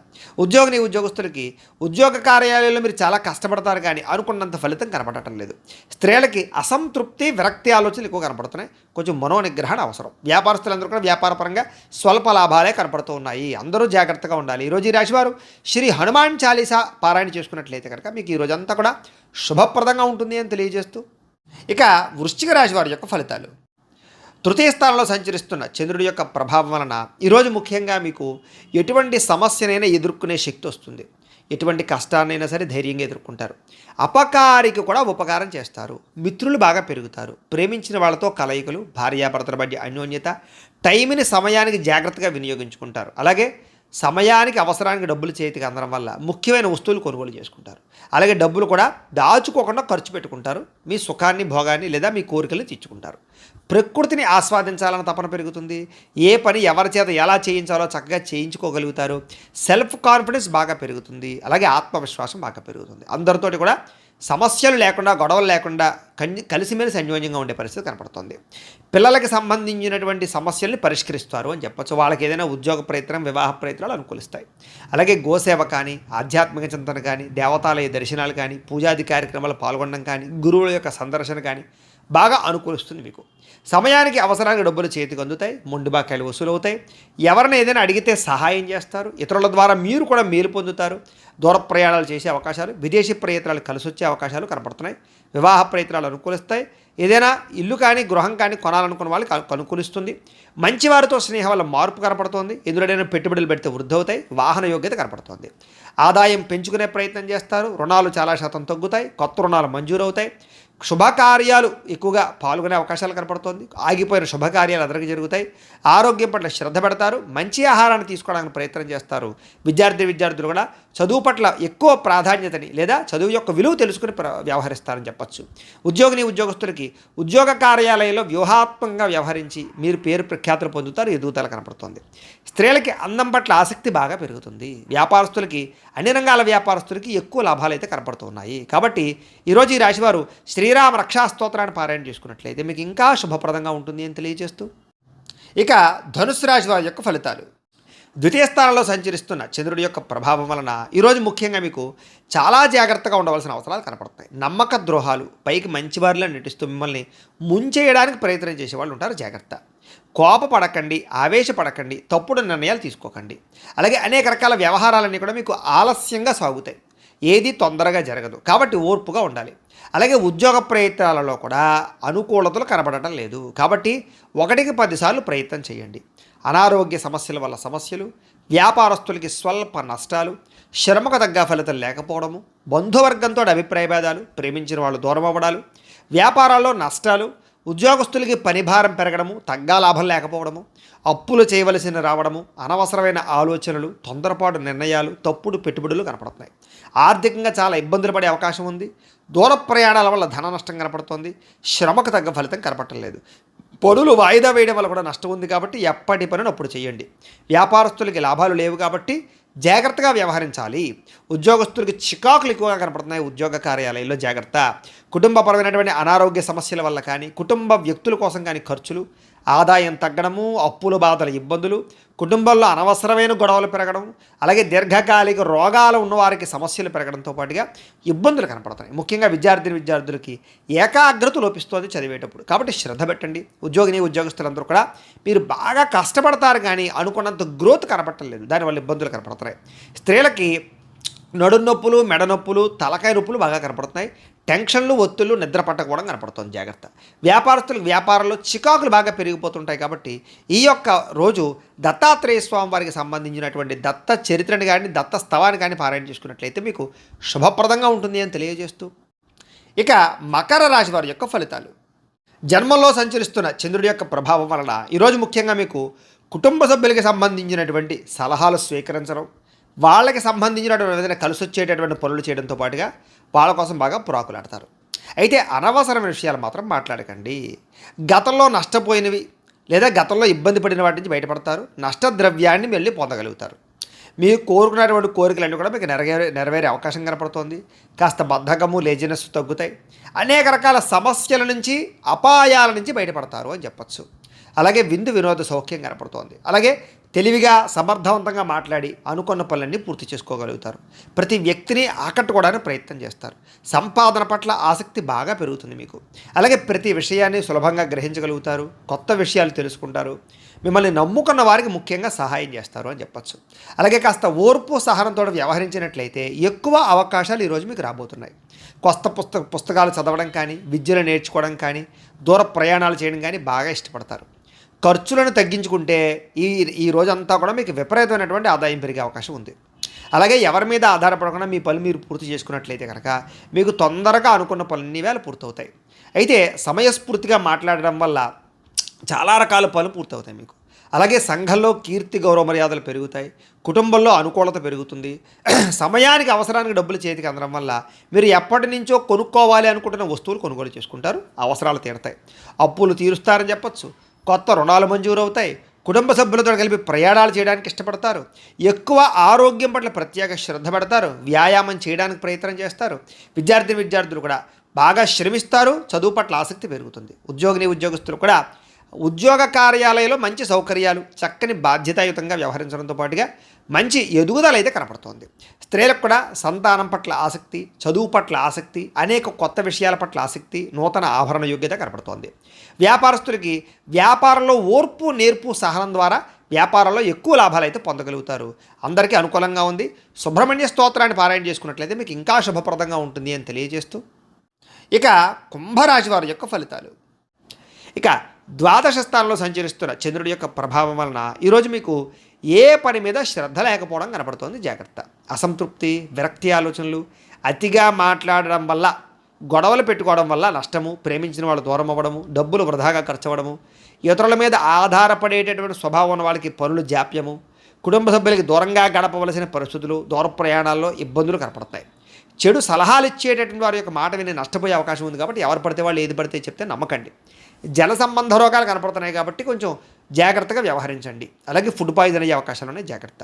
ఉద్యోగస్తులకి ఉద్యోగ కార్యాలయంలో మీరు చాలా కష్టపడతారు కానీ అనుకున్నంత ఫలితం కనపడటం లేదు. స్త్రీలకి అసంతృప్తి, విరక్తి ఆలోచనలు ఎక్కువ కనపడుతున్నాయి. కొంచెం మనోనిగ్రహణ అవసరం. వ్యాపారస్తులందరూ కూడా వ్యాపారపరంగా స్వల్ప లాభాలే కనపడుతూ ఉన్నాయి. అందరూ జాగ్రత్తగా ఉండాలి. ఈరోజు ఈ రాశివారు శ్రీ హనుమాన్ చాలీసా పారాయణ చేసుకున్నట్లయితే కనుక మీకు ఈ రోజంతా కూడా శుభప్రదంగా ఉంటుంది అని తెలియజేస్తూ, ఇక వృశ్చిక రాశి వారి యొక్క ఫలితాలు. తృతీయ స్థానంలో సంచరిస్తున్న చంద్రుడి యొక్క ప్రభావం వలన ఈరోజు ముఖ్యంగా మీకు ఎటువంటి సమస్యనైనా ఎదుర్కొనే శక్తి వస్తుంది. ఎటువంటి కష్టాన్నైనా సరే ధైర్యంగా ఎదుర్కొంటారు. అపకారికి కూడా ఉపకారం చేస్తారు. మిత్రులు బాగా పెరుగుతారు. ప్రేమించిన వాళ్ళతో కలయికలు, భార్యాభర్తల మధ్య అన్యోన్యత, టైంని సమయానికి జాగ్రత్తగా వినియోగించుకుంటారు. అలాగే సమయానికి అవసరానికి డబ్బులు చేతికి అందడం వల్ల ముఖ్యమైన వస్తువులు కొనుగోలు చేసుకుంటారు. అలాగే డబ్బులు కూడా దాచుకోకుండా ఖర్చు పెట్టుకుంటారు. మీ సుఖాన్ని, భోగాన్ని లేదా మీ కోరికలను తీర్చుకుంటారు. ప్రకృతిని ఆస్వాదించాలన్న తపన పెరుగుతుంది. ఏ పని ఎవరి చేత ఎలా చేయించాలో చక్కగా చేయించుకోగలుగుతారు. సెల్ఫ్ కాన్ఫిడెన్స్ బాగా పెరుగుతుంది. అలాగే ఆత్మవిశ్వాసం బాగా పెరుగుతుంది. అందరితోటి కూడా సమస్యలు లేకుండా, గొడవలు లేకుండా కలిసిమెలిసి అన్యోన్యంగా ఉండే పరిస్థితి కనపడుతుంది. పిల్లలకి సంబంధించినటువంటి సమస్యల్ని పరిష్కరిస్తారు అని చెప్పచ్చు. వాళ్ళకి ఏదైనా ఉద్యోగ ప్రయత్నం, వివాహ ప్రయత్నాలు అనుకూలిస్తాయి. అలాగే గోసేవ కానీ, ఆధ్యాత్మిక చింతన కానీ, దేవతాలయ దర్శనాలు కానీ, పూజాది కార్యక్రమాలు పాల్గొనడం కానీ, గురువుల యొక్క సందర్శన కానీ బాగా అనుకూలిస్తుంది మీకు. సమయానికి అవసరానికి డబ్బులు చేతికి అందుతాయి. మొండి బాకాయలు వసూలవుతాయి. ఎవరిని ఏదైనా అడిగితే సహాయం చేస్తారు. ఇతరుల ద్వారా మీరు కూడా మేలు పొందుతారు. దూర ప్రయాణాలు చేసే అవకాశాలు, విదేశీ ప్రయత్నాలు కలిసి వచ్చే అవకాశాలు కనపడుతున్నాయి. వివాహ ప్రయత్నాలు అనుకూలిస్తాయి. ఏదైనా ఇల్లు కానీ, గృహం కానీ కొనాలనుకున్న వాళ్ళకి అనుకూలిస్తుంది. మంచివారితో స్నేహం వల్ల మార్పు కనపడుతోంది. ఎదురుడైన పెట్టుబడులు పెడితే వృద్ధి అవుతాయి. వాహన యోగ్యత కనపడుతోంది. ఆదాయం పెంచుకునే ప్రయత్నం చేస్తారు. రుణాలు చాలా శాతం తగ్గుతాయి. కొత్త రుణాలు మంజూరవుతాయి. శుభకార్యాలు ఎక్కువగా పాల్గొనే అవకాశాలు కనపడుతోంది. ఆగిపోయిన శుభకార్యాలు అందరికీ జరుగుతాయి. ఆరోగ్యం పట్ల శ్రద్ధ పెడతారు. మంచి ఆహారాన్ని తీసుకోవడానికి ప్రయత్నం చేస్తారు. విద్యార్థులు కూడా చదువు పట్ల ఎక్కువ ప్రాధాన్యతని లేదా చదువు యొక్క విలువ తెలుసుకుని వ్యవహరిస్తారని చెప్పచ్చు. ఉద్యోగస్తులకి ఉద్యోగ కార్యాలయంలో వ్యూహాత్మకంగా వ్యవహరించి మీరు పేరు ప్రఖ్యాతులు పొందుతారు. ఎదుగుదల కనపడుతుంది. స్త్రీలకి అందం పట్ల ఆసక్తి బాగా పెరుగుతుంది. వ్యాపారస్తులకి, అన్ని రంగాల వ్యాపారస్తులకి ఎక్కువ లాభాలు అయితే కనపడుతున్నాయి. కాబట్టి ఈరోజు ఈ రాశివారు శ్రీరామ రక్షాస్తోత్రాన్ని పారాయణ చేసుకున్నట్లయితే మీకు ఇంకా శుభప్రదంగా ఉంటుంది అని తెలియజేస్తూ, ఇక ధనుస్సు రాశి వారి యొక్క ఫలితాలు. ద్వితీయ స్థానంలో సంచరిస్తున్న చంద్రుడి యొక్క ప్రభావం వలన ఈరోజు ముఖ్యంగా మీకు చాలా జాగ్రత్తగా ఉండవలసిన అవసరాలు కనపడుతున్నాయి. నమ్మక ద్రోహాలు, పైకి మంచివారిలో నటిస్తూ మిమ్మల్ని ముంచేయడానికి ప్రయత్నం చేసేవాళ్ళు ఉంటారు, జాగ్రత్త. కోపపడకండి, ఆవేశపడకండి, తప్పుడు నిర్ణయాలు తీసుకోకండి. అలాగే అనేక రకాల వ్యవహారాలన్నీ కూడా మీకు ఆలస్యంగా సాగుతాయి. ఏది తొందరగా జరగదు. కాబట్టి ఓర్పుగా ఉండాలి. అలాగే ఉద్యోగ ప్రయత్నాలలో కూడా అనుకూలతలు కనబడటం లేదు. కాబట్టి 1కి 10 సార్లు ప్రయత్నం చేయండి. అనారోగ్య సమస్యల వల్ల సమస్యలు, వ్యాపారస్తులకి స్వల్ప నష్టాలు, శ్రమకు తగ్గ ఫలితం లేకపోవడము, బంధువర్గంతో అభిప్రాయ భేదాలు, ప్రేమించిన వాళ్ళు దూరం అవ్వడాలు, వ్యాపారాల్లో నష్టాలు, ఉద్యోగస్తులకి పనిభారం పెరగడము, తగ్గా లాభం లేకపోవడము, అప్పులు చేయవలసిన రావడము, అనవసరమైన ఆలోచనలు, తొందరపాటు నిర్ణయాలు, తప్పుడు పెట్టుబడులు కనపడుతున్నాయి. ఆర్థికంగా చాలా ఇబ్బందులు పడే అవకాశం ఉంది. దూర ప్రయాణాల వల్ల ధన నష్టం కనపడుతోంది. శ్రమకు తగ్గ ఫలితం కనపడటం లేదు. పనులు వాయిదా వేయడం వల్ల కూడా నష్టం ఉంది కాబట్టి ఎప్పటి పనులు అప్పుడు చేయండి. వ్యాపారస్తులకి లాభాలు లేవు కాబట్టి జాగ్రత్తగా వ్యవహరించాలి. ఉద్యోగస్తులకి చికాకులు ఎక్కువగా కనపడుతున్నాయి. ఉద్యోగ కార్యాలయాల్లో జాగ్రత్త. కుటుంబపరమైనటువంటి అనారోగ్య సమస్యల వల్ల కానీ, కుటుంబ వ్యక్తుల కోసం కానీ ఖర్చులు, ఆదాయం తగ్గడము, అప్పుల బాధల ఇబ్బందులు, కుటుంబంలో అనవసరమైన గొడవలు పెరగడం, అలాగే దీర్ఘకాలిక రోగాలు ఉన్నవారికి సమస్యలు పెరగడంతో పాటుగా ఇబ్బందులు కనపడుతున్నాయి. ముఖ్యంగా విద్యార్థులకి ఏకాగ్రత లోపిస్తుంది చదివేటప్పుడు. కాబట్టి శ్రద్ధ పెట్టండి. ఉద్యోగస్తులందరూ కూడా మీరు బాగా కష్టపడతారు కానీ అనుకున్నంత గ్రోత్ కనపడలేదు. దానివల్ల ఇబ్బందులు కనపడుతున్నాయి. స్త్రీలకి నడు నొప్పులు, మెడ నొప్పులు, తలకాయ నొప్పులు బాగా కనపడుతున్నాయి. టెన్షన్లు, ఒత్తులు, నిద్ర పట్టకపోవడం కనపడుతుంది. జాగ్రత్త. వ్యాపారస్తులకు వ్యాపారంలో చికాకులు బాగా పెరిగిపోతుంటాయి కాబట్టి ఈ యొక్క రోజు దత్తాత్రేయ స్వామి వారికి సంబంధించినటువంటి దత్త చరిత్రని కానీ, దత్త స్తవాన్ని కానీ పారాయణ చేసుకున్నట్లయితే మీకు శుభప్రదంగా ఉంటుంది అని తెలియజేస్తూ, ఇక మకర రాశి వారి యొక్క ఫలితాలు. జన్మంలో సంచరిస్తున్న చంద్రుడి యొక్క ప్రభావం వలన ఈరోజు ముఖ్యంగా మీకు కుటుంబ సభ్యులకి సంబంధించినటువంటి సలహాలు స్వీకరించడం, వాళ్ళకి సంబంధించినటువంటి ఏదైనా కలిసి వచ్చేటటువంటి పనులు చేయడంతో పాటుగా వాళ్ళ కోసం బాగా పురాకులాడతారు. అయితే అనవసరమైన విషయాలు మాత్రం మాట్లాడకండి. గతంలో నష్టపోయినవి లేదా గతంలో ఇబ్బంది పడిన వాటి నుంచి బయటపడతారు. నష్టద్రవ్యాన్ని వెళ్ళి పొందగలుగుతారు. మీరు కోరుకున్నటువంటి కోరికలన్నీ కూడా మీకు నెరవేరే అవకాశం కనపడుతోంది. కాస్త బద్ధకము, లేజినెస్ తగ్గుతాయి. అనేక రకాల సమస్యల నుంచి, అపాయాల నుంచి బయటపడతారు అని చెప్పచ్చు. అలాగే విందు వినోద సౌఖ్యం కనపడుతోంది. అలాగే తెలివిగా, సమర్థవంతంగా మాట్లాడి అనుకున్న పనులన్నీ పూర్తి చేసుకోగలుగుతారు. ప్రతి వ్యక్తిని ఆకట్టుకోవడానికి ప్రయత్నం చేస్తారు. సంపాదన పట్ల ఆసక్తి బాగా పెరుగుతుంది మీకు. అలాగే ప్రతి విషయాన్ని సులభంగా గ్రహించగలుగుతారు. కొత్త విషయాలు తెలుసుకుంటారు. మిమ్మల్ని నమ్ముకున్న వారికి ముఖ్యంగా సహాయం చేస్తారు అని చెప్పచ్చు. అలాగే కాస్త ఓర్పు, సహనంతో వ్యవహరించినట్లయితే ఎక్కువ అవకాశాలు ఈరోజు మీకు రాబోతున్నాయి. కొత్త పుస్తకాలు చదవడం కానీ, విద్యను నేర్చుకోవడం కానీ, దూర ప్రయాణాలు చేయడం కానీ బాగా ఇష్టపడతారు. ఖర్చులను తగ్గించుకుంటే ఈ రోజంతా కూడా మీకు విపరీతమైనటువంటి ఆదాయం పెరిగే అవకాశం ఉంది. అలాగే ఎవరి మీద ఆధారపడకుండా మీ పనులు మీరు పూర్తి చేసుకున్నట్లయితే కనుక మీకు తొందరగా అనుకున్న పనులన్నీ వేళ పూర్తవుతాయి. అయితే సమయస్ఫూర్తిగా మాట్లాడడం వల్ల చాలా రకాల పనులు పూర్తవుతాయి మీకు. అలాగే సంఘంలో కీర్తి, గౌరవ మర్యాదలు పెరుగుతాయి. కుటుంబంలో అనుకూలత పెరుగుతుంది. సమయానికి, అవసరానికి డబ్బులు చేతికి అందడం వల్ల మీరు ఎప్పటి నుంచో కొనుక్కోవాలి అనుకుంటున్న వస్తువులు కొనుగోలు చేసుకుంటారు. అవసరాలు తీరుతాయి. అప్పులు తీరుస్తారని చెప్పచ్చు. కొత్త రుణాలు మంజూరు అవుతాయి. కుటుంబ సభ్యులతో కలిపి ప్రయాణాలు చేయడానికి ఇష్టపడతారు. ఎక్కువ ఆరోగ్యం పట్ల ప్రత్యేక శ్రద్ధ పెడతారు. వ్యాయామం చేయడానికి ప్రయత్నం చేస్తారు. విద్యార్థులు కూడా బాగా శ్రమిస్తారు. చదువు పట్ల ఆసక్తి పెరుగుతుంది. ఉద్యోగస్తులు కూడా ఉద్యోగ కార్యాలయంలో మంచి సౌకర్యాలు, చక్కని బాధ్యతాయుతంగా వ్యవహరించడంతో పాటుగా మంచి ఎదుగుదల అయితే కనపడుతోంది. స్త్రీలకు కూడా సంతానం పట్ల ఆసక్తి, చదువు పట్ల ఆసక్తి, అనేక కొత్త విషయాల పట్ల ఆసక్తి, నూతన ఆభరణ యోగ్యత కనపడుతోంది. వ్యాపారస్తులకి వ్యాపారంలో ఓర్పు, నేర్పు, సహనం ద్వారా వ్యాపారంలో ఎక్కువ లాభాలు అయితే పొందగలుగుతారు. అందరికీ అనుకూలంగా ఉంది. సుబ్రహ్మణ్య స్తోత్రాన్ని పారాయణ చేసుకున్నట్లయితే మీకు ఇంకా శుభప్రదంగా ఉంటుంది అని తెలియజేస్తూ, ఇక కుంభరాశి వారి యొక్క ఫలితాలు. ఇక ద్వాదశ స్థానంలో సంచరిస్తున్న చంద్రుడి యొక్క ప్రభావం వలన ఈరోజు మీకు ఏ పని మీద శ్రద్ధ లేకపోవడం కనపడుతోంది. జాగ్రత్త. అసంతృప్తి, విరక్తి ఆలోచనలు, అతిగా మాట్లాడడం వల్ల, గొడవలు పెట్టుకోవడం వల్ల నష్టము, ప్రేమించిన వాళ్ళు దూరం అవ్వడము, డబ్బులు వృధాగా ఖర్చు అవ్వడము, ఇతరుల మీద ఆధారపడేటటువంటి స్వభావం ఉన్న వాళ్ళకి పనులు జాప్యము, కుటుంబ సభ్యులకి దూరంగా గడపవలసిన పరిస్థితులు, దూర ప్రయాణాల్లో ఇబ్బందులు కనపడతాయి. చెడు సలహాలు ఇచ్చేటటువంటి వారి యొక్క మాట విని నష్టపోయే అవకాశం ఉంది కాబట్టి ఎవరు పడితే వాళ్ళు ఏది పడితే చెప్తే నమ్మకండి. జల సంబంధ రోగాలు కనపడుతున్నాయి కాబట్టి కొంచెం జాగ్రత్తగా వ్యవహరించండి. అలాగే ఫుడ్ పాయిజన్ అయ్యే అవకాశాలు ఉన్నాయి. జాగ్రత్త.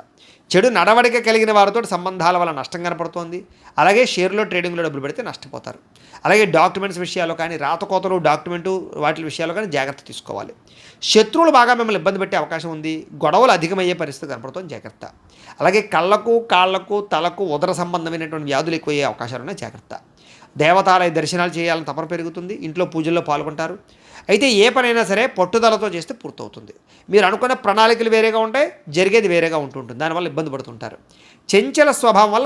చెడు నడవడిక కలిగిన వారితో సంబంధాల వల్ల నష్టం కనపడుతోంది. అలాగే షేర్లో, ట్రేడింగ్లో డబ్బులు పెడితే నష్టపోతారు. అలాగే డాక్యుమెంట్స్ విషయాల్లో కానీ, రాతకోతలు, డాక్యుమెంటు వాటి విషయాల్లో కానీ జాగ్రత్త తీసుకోవాలి. శత్రువులు బాగా మిమ్మల్ని ఇబ్బంది పెట్టే అవకాశం ఉంది. గొడవలు అధికమయ్యే పరిస్థితి కనపడుతుంది. జాగ్రత్త. అలాగే కళ్ళకు, కాళ్లకు, తలకు, ఉదర సంబంధమైనటువంటి వ్యాధులు ఎక్కువయ్యే అవకాశాలు ఉన్నాయి. జాగ్రత్త. దేవతాలయ దర్శనాలు చేయాలని తపన పెరుగుతుంది. ఇంట్లో పూజల్లో పాల్గొంటారు. అయితే ఏ పనైనా సరే పట్టుదలతో చేస్తే పూర్తవుతుంది. మీరు అనుకున్న ప్రణాళికలు వేరేగా ఉంటాయి, జరిగేది వేరేగా ఉంటుంటుంది. దానివల్ల ఇబ్బంది పడుతుంటారు. చంచల స్వభావం వల్ల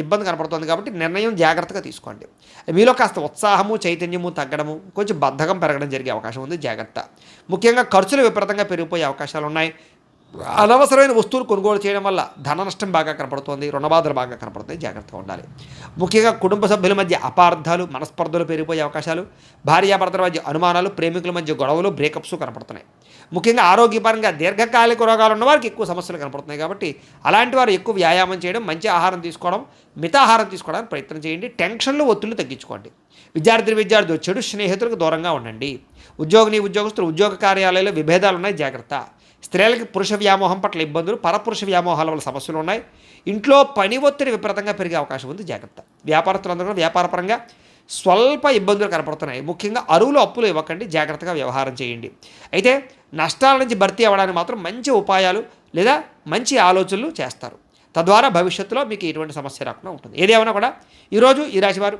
ఇబ్బంది కనపడుతుంది కాబట్టి నిర్ణయం జాగ్రత్తగా తీసుకోండి. మీలో కాస్త ఉత్సాహము, చైతన్యము తగ్గడము, కొంచెం బద్ధకం పెరగడం జరిగే అవకాశం ఉంది. జాగ్రత్త. ముఖ్యంగా ఖర్చులు విపరీతంగా పెరిగిపోయే అవకాశాలు ఉన్నాయి. అనవసరమైన వస్తువులు కొనుగోలు చేయడం వల్ల ధన నష్టం బాగా కనపడుతోంది. రుణబాధలు బాగా కనపడుతుంది. జాగ్రత్తగా ఉండాలి. ముఖ్యంగా కుటుంబ సభ్యుల మధ్య అపార్థాలు, మనస్పర్ధలు పెరిగిపోయే అవకాశాలు, భార్యాభర్తల మధ్య అనుమానాలు, ప్రేమికుల మధ్య గొడవలు, బ్రేకప్స్ కనపడుతున్నాయి. ముఖ్యంగా ఆరోగ్యపరంగా దీర్ఘకాలిక రోగాలు ఉన్న వారికి ఎక్కువ సమస్యలు కనపడుతున్నాయి కాబట్టి అలాంటి వారు ఎక్కువ వ్యాయామం చేయడం, మంచి ఆహారం తీసుకోవడం, మితాహారం తీసుకోవడానికి ప్రయత్నం చేయండి. టెన్షన్లు, ఒత్తిళ్లు తగ్గించుకోండి. విద్యార్థులు చెడు స్నేహితులకు దూరంగా ఉండండి. ఉద్యోగస్తులు ఉద్యోగ కార్యాలయాల్లో విభేదాలు ఉన్నాయి, జాగ్రత్త. స్త్రీలకి పురుష వ్యామోహం పట్ల ఇబ్బందులు, పరపురుష వ్యామోహాల వల్ల సమస్యలు ఉన్నాయి. ఇంట్లో పని ఒత్తిడి విపరీతంగా పెరిగే అవకాశం ఉంది, జాగ్రత్త. వ్యాపారస్తులందరూ కూడా వ్యాపారపరంగా స్వల్ప ఇబ్బందులు కనపడుతున్నాయి. ముఖ్యంగా అరువులు అప్పులు ఇవ్వకండి, జాగ్రత్తగా వ్యవహారం చేయండి. అయితే నష్టాల నుంచి భర్తీ అవ్వడానికి మాత్రం మంచి ఉపాయాలు లేదా మంచి ఆలోచనలు చేస్తారు. తద్వారా భవిష్యత్తులో మీకు ఎటువంటి సమస్య రాకుండా ఉంటుంది. ఏదేమైనా కూడా ఈరోజు ఈ రాశివారు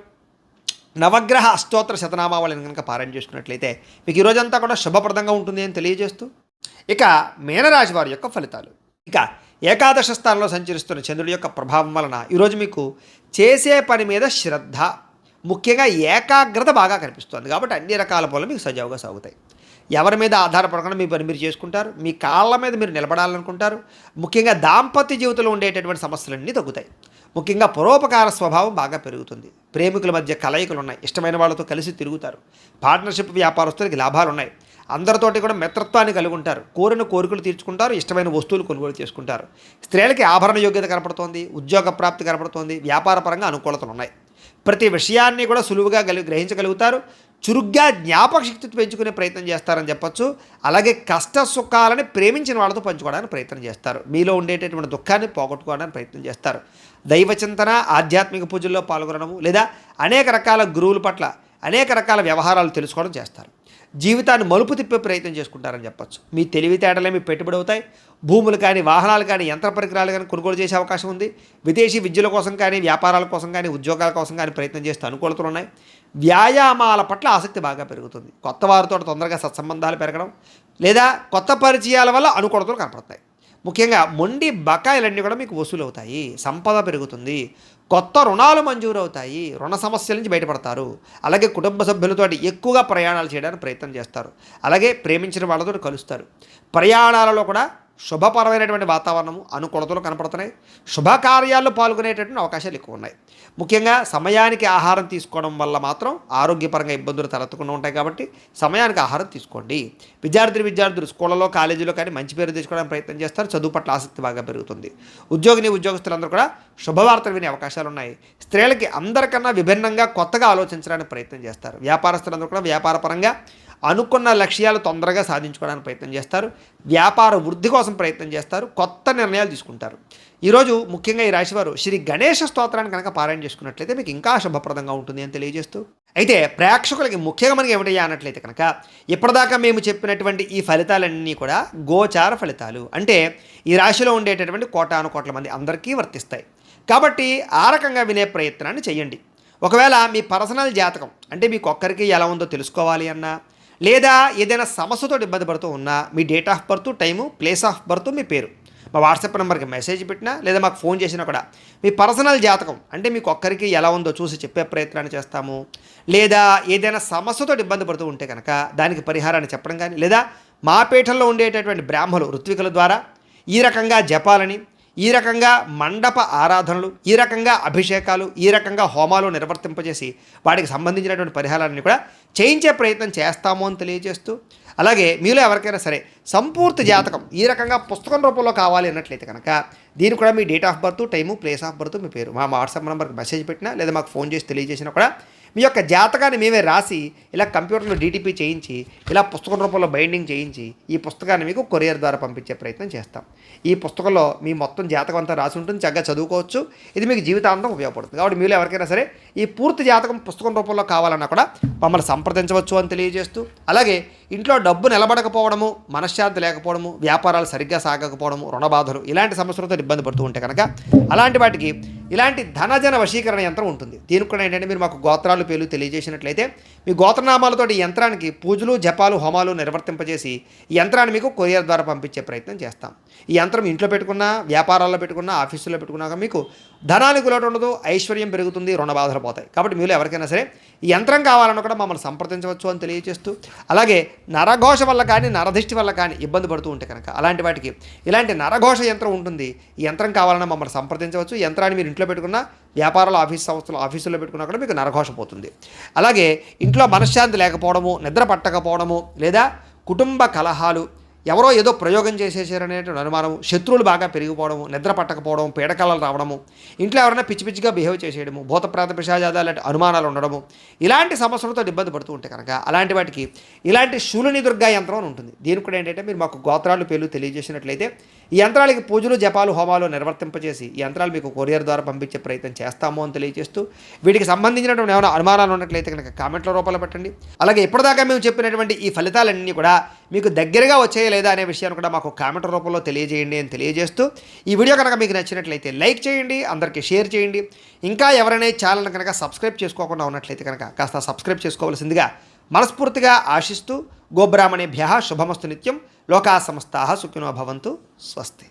నవగ్రహ అష్టోత్తర శతనామావళిని కనుక పారాయణ చేసుకున్నట్లయితే మీకు ఈరోజంతా కూడా శుభప్రదంగా ఉంటుంది అని తెలియజేస్తూ, ఇక మీనరాశి వారి యొక్క ఫలితాలు. ఇక ఏకాదశ స్థానంలో సంచరిస్తున్న చంద్రుడి యొక్క ప్రభావం వలన ఈరోజు మీకు చేసే పని మీద శ్రద్ధ, ముఖ్యంగా ఏకాగ్రత బాగా కనిపిస్తుంది. కాబట్టి అన్ని రకాల పనులు మీకు సజావుగా సాగుతాయి. ఎవరి మీద ఆధారపడకుండా మీ పని మీరు చేసుకుంటారు. మీ కాళ్ళ మీద మీరు నిలబడాలనుకుంటారు. ముఖ్యంగా దాంపత్య జీవితంలో ఉండేటటువంటి సమస్యలన్నీ తగ్గుతాయి. ముఖ్యంగా పరోపకార స్వభావం బాగా పెరుగుతుంది. ప్రేమికుల మధ్య కలయికలు ఉన్నాయి. ఇష్టమైన వాళ్ళతో కలిసి తిరుగుతారు. పార్ట్నర్షిప్ వ్యాపారస్తులకి లాభాలు ఉన్నాయి. అందరితోటి కూడా మిత్రత్వాన్ని కలిగి ఉంటారు. కోరిన కోరికలు తీర్చుకుంటారు. ఇష్టమైన వస్తువులు కొనుగోలు చేసుకుంటారు. స్త్రీలకి ఆభరణ యోగ్యత కనపడుతోంది. ఉద్యోగ ప్రాప్తి కనపడుతోంది. వ్యాపార పరంగా అనుకూలతలు ఉన్నాయి. ప్రతి విషయాన్ని కూడా సులువుగా గ్రహించగలుగుతారు. చురుగ్గా జ్ఞాపక శక్తి పెంచుకునే ప్రయత్నం చేస్తారని చెప్పొచ్చు. అలాగే కష్ట సుఖాలని ప్రేమించిన వాళ్ళతో పంచుకోవడానికి ప్రయత్నం చేస్తారు. మీలో ఉండేటటువంటి దుఃఖాన్ని పోగొట్టుకోవడానికి ప్రయత్నం చేస్తారు. దైవచింతన, ఆధ్యాత్మిక పూజల్లో పాల్గొనడము లేదా అనేక రకాల గురువుల పట్ల అనేక రకాల వ్యవహారాలు తెలుసుకోవడం చేస్తారు. జీవితాన్ని మలుపు తిప్పే ప్రయత్నం చేసుకుంటారని చెప్పొచ్చు. మీ తెలివితేటలే మీ పెట్టుబడి అవుతాయి. భూములు కానీ, వాహనాలు కానీ, యంత్ర పరికరాలు కానీ కొనుగోలు చేసే అవకాశం ఉంది. విదేశీ విద్యల కోసం కానీ, వ్యాపారాల కోసం కానీ, ఉద్యోగాల కోసం కానీ ప్రయత్నం చేస్తూ అనుకూలతలు ఉన్నాయి. వ్యాయామాల పట్ల ఆసక్తి బాగా పెరుగుతుంది. కొత్త వారితో తొందరగా సత్సంబంధాలు పెరగడం లేదా కొత్త పరిచయాల వల్ల అనుకూలతలు కనపడతాయి. ముఖ్యంగా మొండి బకాయిలన్నీ కూడా మీకు వసూలు అవుతాయి. సంపద పెరుగుతుంది. కొత్త రుణాలు మంజూరు అవుతాయి. రుణ సమస్యల నుంచి బయటపడతారు. అలాగే కుటుంబ సభ్యులతో ఎక్కువగా ప్రయాణాలు చేయడానికి ప్రయత్నం చేస్తారు. అలాగే ప్రేమించిన వాళ్ళతో కలుస్తారు. ప్రయాణాలలో కూడా శుభపరమైనటువంటి వాతావరణము, అనుకూలతలు కనపడుతున్నాయి. శుభకార్యాల్లో పాల్గొనేటటువంటి అవకాశాలు ఎక్కువ ఉన్నాయి. ముఖ్యంగా సమయానికి ఆహారం తీసుకోవడం వల్ల మాత్రం ఆరోగ్యపరంగా ఇబ్బందులు తలెత్తకుండా ఉంటాయి. కాబట్టి సమయానికి ఆహారం తీసుకోండి. విద్యార్థులు స్కూళ్ళలో, కాలేజీలో కానీ మంచి పేరు తెచ్చుకోవడానికి ప్రయత్నం చేస్తారు. చదువు పట్ల ఆసక్తి బాగా పెరుగుతుంది. ఉద్యోగస్తులందరూ కూడా శుభవార్తలు వినే అవకాశాలు ఉన్నాయి. స్త్రీలకి అందరికన్నా విభిన్నంగా కొత్తగా ఆలోచించడానికి ప్రయత్నం చేస్తారు. వ్యాపారస్తులందరూ కూడా వ్యాపారపరంగా అనుకున్న లక్ష్యాలు తొందరగా సాధించుకోవడానికి ప్రయత్నం చేస్తారు. వ్యాపార వృద్ధి కోసం ప్రయత్నం చేస్తారు. కొత్త నిర్ణయాలు తీసుకుంటారు. ఈరోజు ముఖ్యంగా ఈ రాశివారు శ్రీ గణేష స్తోత్రాన్ని కనుక పారాయణ చేసుకున్నట్లయితే మీకు ఇంకా శుభప్రదంగా ఉంటుంది అని తెలియజేస్తూ, అయితే ప్రేక్షకులకి ముఖ్యంగా మనకి ఏమిటయ్యా అన్నట్లయితే కనుక ఇప్పటిదాకా మేము చెప్పినటువంటి ఈ ఫలితాలన్నీ కూడా గోచార ఫలితాలు. అంటే ఈ రాశిలో ఉండేటటువంటి కోటాను కోట్ల మంది అందరికీ వర్తిస్తాయి. కాబట్టి ఆ రకంగా వినే ప్రయత్నాన్ని చేయండి. ఒకవేళ మీ పర్సనల్ జాతకం అంటే మీకు ఒక్కరికి ఎలా ఉందో తెలుసుకోవాలి అన్నా, లేదా ఏదైనా సమస్యతో ఇబ్బంది పడుతూ ఉన్నా, మీ date of birth, time, place of birth, మీ పేరు మా వాట్సాప్ నెంబర్కి మెసేజ్ పెట్టినా లేదా మాకు ఫోన్ చేసినా కూడా మీ పర్సనల్ జాతకం అంటే మీకు ఒక్కరికి ఎలా ఉందో చూసి చెప్పే ప్రయత్నాన్ని చేస్తాము. లేదా ఏదైనా సమస్యతో ఇబ్బంది పడుతూ ఉంటే కనుక దానికి పరిహారాన్ని చెప్పడం కానీ, లేదా మా పీఠంలో ఉండేటటువంటి బ్రాహ్మలు ఋత్వికుల ద్వారా ఈ రకంగా జపాలని, ఈ రకంగా మండప ఆరాధనలు, ఈ రకంగా అభిషేకాలు, ఈ రకంగా హోమాలు నిర్వర్తింపజేసి వాటికి సంబంధించినటువంటి పరిహారాన్ని కూడా చేయించే ప్రయత్నం చేస్తాము అని తెలియజేస్తూ, అలాగే మీలో ఎవరికైనా సరే సంపూర్తి జాతకం ఈ రకంగా పుస్తకం రూపంలో కావాలి అన్నట్లయితే కనుక దీనికి కూడా మీ date of birth, time, place of birth, మీ పేరు మా వాట్సాప్ నెంబర్కి మెసేజ్ పెట్టినా లేదా మాకు ఫోన్ చేసి తెలియజేసినా కూడా మీ యొక్క జాతకాన్ని మేమే రాసి ఇలా కంప్యూటర్లో డీటీపీ చేయించి ఇలా పుస్తకం రూపంలో బైండింగ్ చేయించి ఈ పుస్తకాన్ని మీకు కొరియర్ ద్వారా పంపించే ప్రయత్నం చేస్తాం. ఈ పుస్తకంలో మీ మొత్తం జాతకం అంతా రాసి ఉంటుంది. చక్కగా చదువుకోవచ్చు. ఇది మీకు జీవితాంతం ఉపయోగపడుతుంది. కాబట్టి మీరు ఎవరికైనా సరే ఈ పూర్తి జాతకం పుస్తకం రూపంలో కావాలన్నా కూడా మమ్మల్ని సంప్రదించవచ్చు అని తెలియజేస్తూ, అలాగే ఇంట్లో డబ్బు నిలబడకపోవడము, మనశ్శాంతి లేకపోవడము, వ్యాపారాలు సరిగ్గా సాగకపోవడము, రుణబాధలు ఇలాంటి సమస్యలతో ఇబ్బంది పడుతూ ఉంటే కనుక అలాంటి వాటికి ఇలాంటి ధనజన వశీకరణ యంత్రం ఉంటుంది. దీనికి కూడా ఏంటంటే మీరు మాకు గోత్రాలు పేర్లు తెలియజేసినట్లయితే మీ గోత్రనామాలతో ఈ యంత్రానికి పూజలు, జపాలు, హోమాలు నిర్వర్తింపజేసి ఈ యంత్రాన్ని మీకు కొరియర్ ద్వారా పంపించే ప్రయత్నం చేస్తాం. ఈ యంత్రం ఇంట్లో పెట్టుకున్నా, వ్యాపారాల్లో పెట్టుకున్నా, ఆఫీసులో పెట్టుకున్నాక మీకు ధనానికి లోటు ఉండదు, ఐశ్వర్యం పెరుగుతుంది, రుణబాధలు పోతాయి. కాబట్టి మీరు ఎవరికైనా సరే ఈ యంత్రం కావాలన్నా కూడా మమ్మల్ని సంప్రదించవచ్చు అని తెలియజేస్తూ, అలాగే నరఘోష వల్ల కానీ, నరదిష్టి వల్ల కానీ ఇబ్బంది పడుతూ ఉంటే కనుక అలాంటి వాటికి ఇలాంటి నరఘోష యంత్రం ఉంటుంది. ఈ యంత్రం కావాలన్నా మమ్మల్ని సంప్రదించవచ్చు. ఈ యంత్రాన్ని మీరు ఇంట్లో పెట్టుకున్న, వ్యాపారాలు, ఆఫీసుల్లో పెట్టుకున్నా కూడా మీకు నరఘోష పోతుంది. అలాగే ఇంట్లో మనశ్శాంతి లేకపోవడము, నిద్ర పట్టకపోవడము, లేదా కుటుంబ కలహాలు, ఎవరో ఏదో ప్రయోగం చేసేసారనేటువంటి అనుమానము, శత్రువులు బాగా పెరిగిపోవడము, నిద్ర పట్టకపోవడం, పీడకలలు రావడము, ఇంట్లో ఎవరైనా పిచ్చి పిచ్చిగా బిహేవ్ చేసేయడము, భూతప్రేత పిశాచాలు లాంటి అనుమానాలు ఉండడము, ఇలాంటి సమస్యలతో ఇబ్బంది పడుతూ ఉంటే కనుక అలాంటి వాటికి ఇలాంటి శూలిని దుర్గా యంత్రం అని ఉంటుంది. దీనికి కూడా ఏంటంటే మీరు మాకు గోత్రాలు పేర్లు తెలియజేసినట్లయితే ఈ యంత్రాలకి పూజలు జపాలు హోమాలు నిర్వర్తింపజేసి ఈ యంత్రాలు మీకు కొరియర్ ద్వారా పంపించే ప్రయత్నం చేస్తాము అని తెలియజేస్తూ, వీటికి సంబంధించినటువంటి ఏమైనా అనుమానాలు ఉన్నట్లయితే కనుక కామెంట్ల రూపంలో పెట్టండి. అలాగే ఇప్పటిదాకా మేము చెప్పినటువంటి ఈ ఫలితాలన్నీ కూడా మీకు దగ్గరగా వచ్చాయా లేదా అనే విషయాన్ని కూడా మాకు కామెంట్ రూపంలో తెలియజేయండి అని తెలియజేస్తూ, ఈ వీడియో కనుక మీకు నచ్చినట్లయితే లైక్ చేయండి, అందరికీ షేర్ చేయండి. ఇంకా ఎవరైనా ఛానల్ని కనుక సబ్స్క్రైబ్ చేసుకోకుండా ఉన్నట్లయితే కనుక కాస్త సబ్స్క్రైబ్ చేసుకోవాల్సిందిగా మనస్ఫూర్తిగా ఆశిస్తూ, గోబ్రాహ్మణేభ్యః శుభమస్తు నిత్యం, లోకా సమస్తాః సుఖినో భవంతు, స్వస్తి.